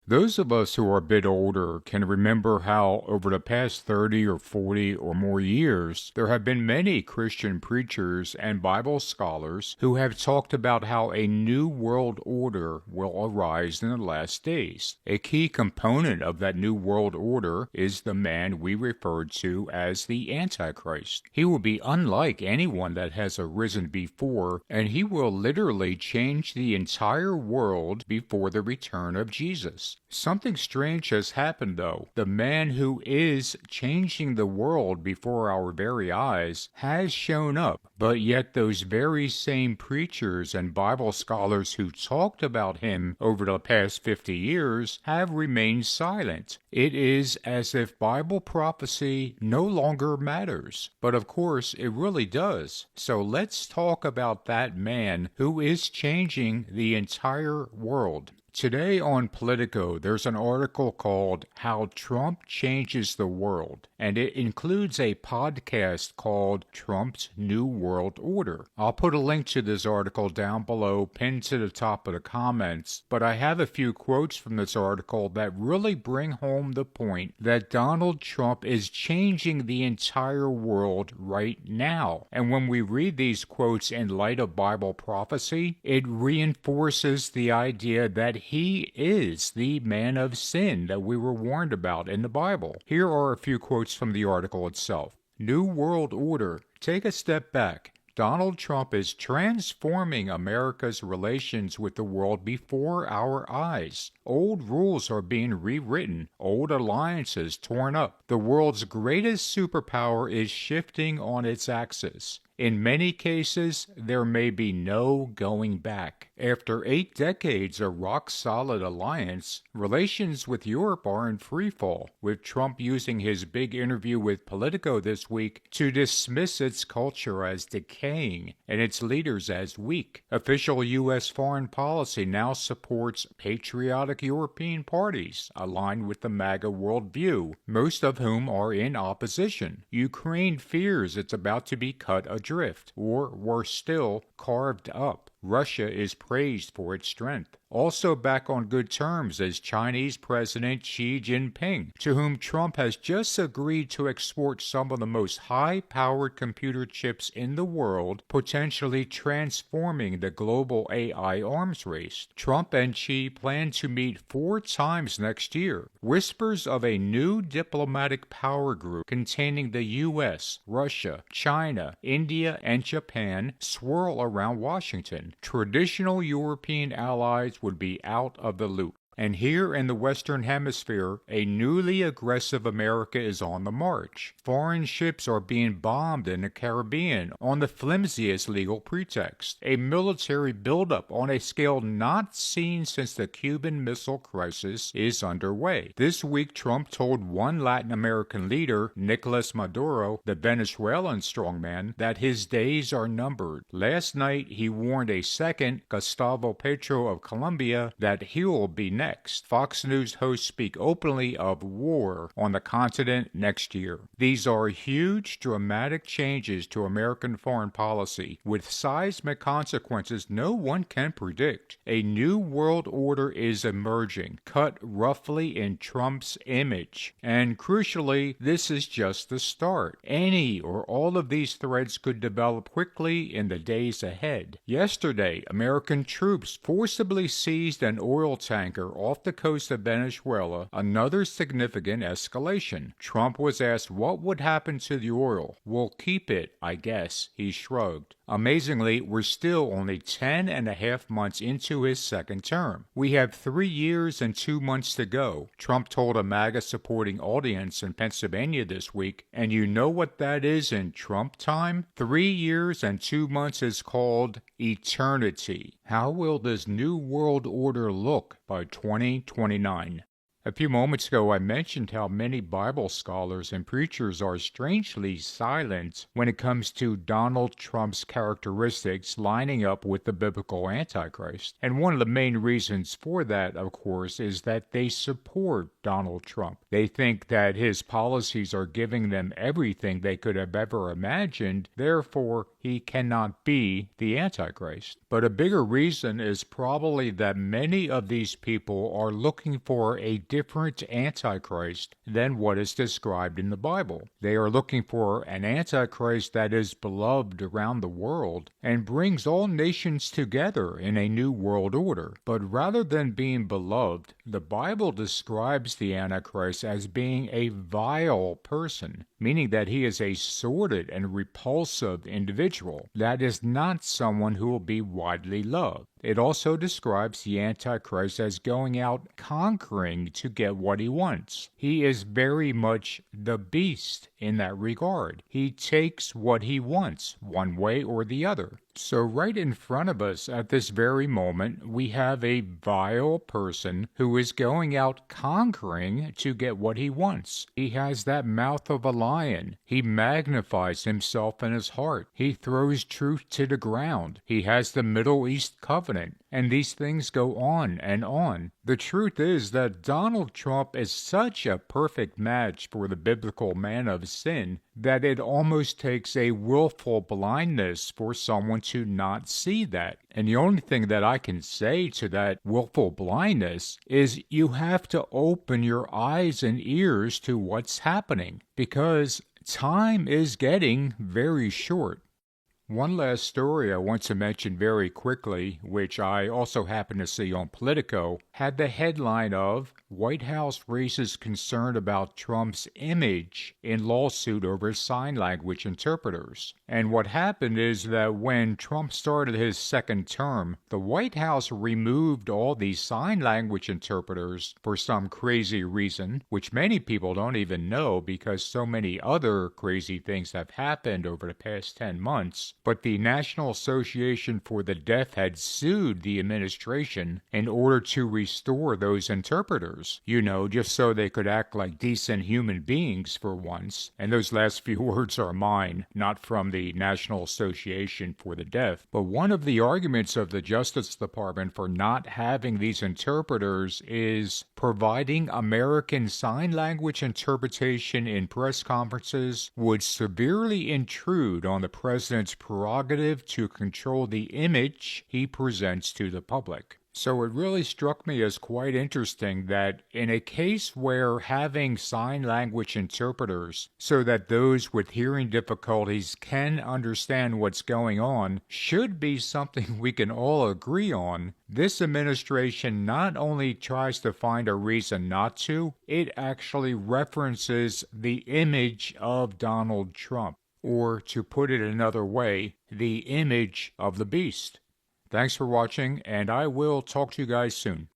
Those of us who are a bit older can remember how, over the past 30 or 40 or more years, there have been many Christian preachers and Bible scholars who have talked about how a new world order will arise in the last days. A key component of that new world order is the man we refer to as the Antichrist. He will be unlike anyone that has arisen before, and he will literally change the entire world before the return of Jesus. Something strange has happened, though. The man who is changing the world before our very eyes has shown up, but yet those very same preachers and Bible scholars who talked about him over the past 50 years have remained silent. It is as if Bible prophecy no longer matters, but of course it really does. So let's talk about that man who is changing the entire world. Today on Politico, there's an article called How Trump Changes the World, and it includes a podcast called Trump's New World Order. I'll put a link to this article down below, pinned to the top of the comments, but I have a few quotes from this article that really bring home the point that Donald Trump is changing the entire world right now. And when we read these quotes in light of Bible prophecy, it reinforces the idea that he is the man of sin that we were warned about in the Bible. Here are a few quotes from the article itself. New World Order. Take a step back. Donald Trump is transforming America's relations with the world before our eyes. Old rules are being rewritten, old alliances torn up. The world's greatest superpower is shifting on its axis. In many cases, there may be no going back. After 8 decades of rock-solid alliance, relations with Europe are in freefall, with Trump using his big interview with Politico this week to dismiss its culture as decaying and its leaders as weak. Official U.S. foreign policy now supports patriotic European parties aligned with the MAGA worldview, most of whom are in opposition. Ukraine fears it's about to be cut adrift, or worse still, carved up. Russia is praised for its strength. Also back on good terms is Chinese President Xi Jinping, to whom Trump has just agreed to export some of the most high-powered computer chips in the world, potentially transforming the global AI arms race. Trump and Xi plan to meet 4 times next year. Whispers of a new diplomatic power group containing the U.S., Russia, China, India, and Japan swirl around Washington. Traditional European allies would be out of the loop. And here in the Western Hemisphere, a newly aggressive America is on the march. Foreign ships are being bombed in the Caribbean on the flimsiest legal pretext. A military buildup on a scale not seen since the Cuban Missile Crisis is underway. This week, Trump told one Latin American leader, Nicolas Maduro, the Venezuelan strongman, that his days are numbered. Last night, he warned a second, Gustavo Petro of Colombia, that he'll be next. Fox News hosts speak openly of war on the continent next year. These are huge, dramatic changes to American foreign policy, with seismic consequences no one can predict. A new world order is emerging, cut roughly in Trump's image. And crucially, this is just the start. Any or all of these threads could develop quickly in the days ahead. Yesterday, American troops forcibly seized an oil tanker off the coast of Venezuela, another significant escalation. Trump was asked what would happen to the oil. We'll keep it, I guess, he shrugged. Amazingly, we're still only 10.5 months into his second term. We have 3 years and 2 months to go, Trump told a MAGA-supporting audience in Pennsylvania this week, and you know what that is in Trump time? 3 years and 2 months is called eternity. How will this new world order look by 2029? A few moments ago, I mentioned how many Bible scholars and preachers are strangely silent when it comes to Donald Trump's characteristics lining up with the biblical Antichrist. And one of the main reasons for that, of course, is that they support Donald Trump. They think that his policies are giving them everything they could have ever imagined, therefore, he cannot be the Antichrist. But a bigger reason is probably that many of these people are looking for a different Antichrist than what is described in the Bible. They are looking for an Antichrist that is beloved around the world and brings all nations together in a new world order. But rather than being beloved, the Bible describes the Antichrist as being a vile person, meaning that he is a sordid and repulsive individual. That is not someone who will be widely loved. It also describes the Antichrist as going out conquering to get what he wants. He is very much the beast in that regard. He takes what he wants, one way or the other. So right in front of us at this very moment, we have a vile person who is going out conquering to get what he wants. He has that mouth of a lion. He magnifies himself in his heart. He throws truth to the ground. He has the Middle East covenant. And these things go on and on. The truth is that Donald Trump is such a perfect match for the biblical man of sin that it almost takes a willful blindness for someone to not see that. And the only thing that I can say to that willful blindness is you have to open your eyes and ears to what's happening, because time is getting very short. One last story I want to mention very quickly, which I also happened to see on Politico, had the headline of White House raises concern about Trump's image in lawsuit over sign language interpreters. And what happened is that when Trump started his second term, the White House removed all these sign language interpreters for some crazy reason, which many people don't even know because so many other crazy things have happened over the past 10 months. But the National Association for the Deaf had sued the administration in order to restore those interpreters, just so they could act like decent human beings for once. And those last few words are mine, not from the National Association for the Deaf. But one of the arguments of the Justice Department for not having these interpreters is providing American Sign Language interpretation in press conferences would severely intrude on the president's prerogative to control the image he presents to the public. So it really struck me as quite interesting that in a case where having sign language interpreters so that those with hearing difficulties can understand what's going on should be something we can all agree on, this administration not only tries to find a reason not to, it actually references the image of Donald Trump. Or, to put it another way, the image of the beast. Thanks for watching, and I will talk to you guys soon.